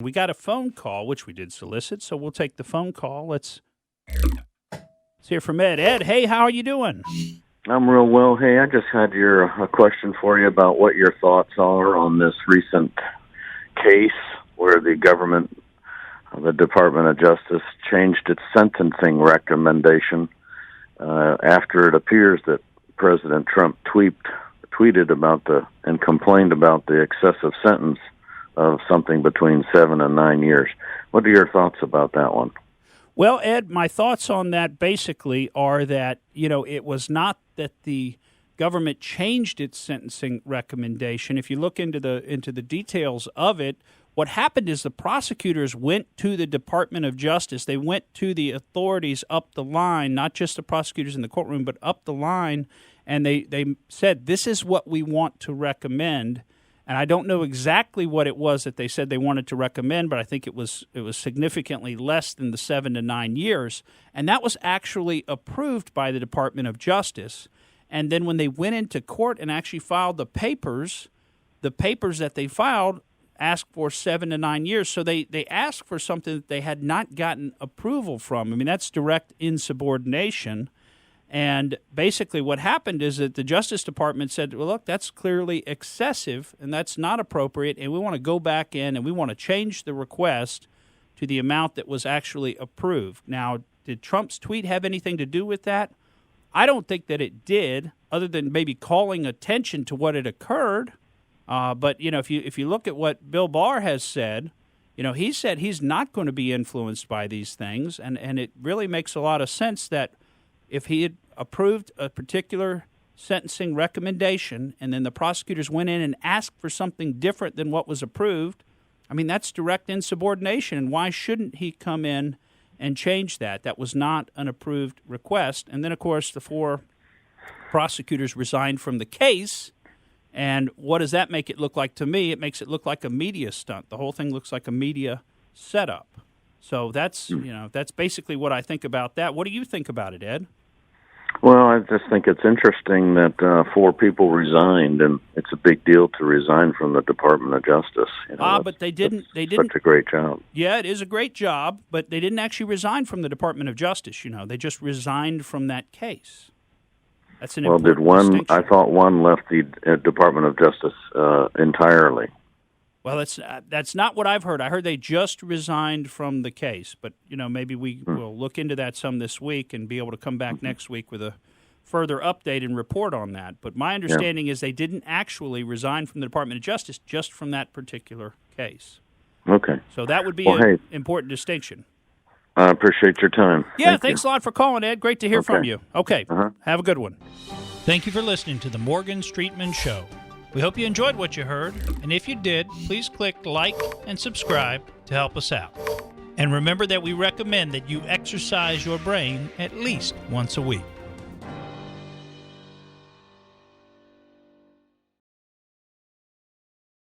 We got a phone call, which we did solicit, so we'll take the phone call. Let's hear from Ed. Ed, hey, how are you doing? I'm real well. Hey, I just had a question for you about what your thoughts are on this recent case where the government, the Department of Justice, changed its sentencing recommendation after it appears that President Trump tweeted about and complained about the excessive sentence of something between 7 and 9 years. What are your thoughts about that one? Well, Ed, my thoughts on that basically are that, it was not that the government changed its sentencing recommendation. If you look into the details of it, what happened is the prosecutors went to the Department of Justice. They went to the authorities up the line, not just the prosecutors in the courtroom, but up the line, and they said, this is what we want to recommend. And I don't know exactly what it was that they said they wanted to recommend, but I think it was significantly less than the 7 to 9 years. And that was actually approved by the Department of Justice. And then when they went into court and actually filed the papers that they filed asked for 7 to 9 years. So they asked for something that they had not gotten approval from. I mean, that's direct insubordination. And basically what happened is that the Justice Department said, well, look, that's clearly excessive and that's not appropriate, and we want to go back in and we want to change the request to the amount that was actually approved. Now, did Trump's tweet have anything to do with that? I don't think that it did, other than maybe calling attention to what had occurred. But, if you look at what Bill Barr has said, he said he's not going to be influenced by these things, and it really makes a lot of sense that if he had approved a particular sentencing recommendation and then the prosecutors went in and asked for something different than what was approved, I mean, that's direct insubordination. And why shouldn't he come in and change that? That was not an approved request. And then, of course, the 4 prosecutors resigned from the case. And what does that make it look like to me? It makes it look like a media stunt. The whole thing looks like a media setup. So that's basically what I think about that. What do you think about it, Ed? Well, I just think it's interesting that 4 people resigned, and it's a big deal to resign from the Department of Justice. But they didn't. Such a great job. Yeah, it is a great job, but they didn't actually resign from the Department of Justice. They just resigned from that case. That's an important distinction. I thought one left the Department of Justice entirely. Well, that's not what I've heard. I heard they just resigned from the case. But, maybe we will look into that some this week and be able to come back next week with a further update and report on that. But my understanding is they didn't actually resign from the Department of Justice, just from that particular case. Okay. So that would be an important distinction. I appreciate your time. Yeah, thanks a lot for calling, Ed. Great to hear from you. Okay, Have a good one. Thank you for listening to the Morgan Streetman Show. We hope you enjoyed what you heard, and if you did, please click like and subscribe to help us out. And remember that we recommend that you exercise your brain at least once a week.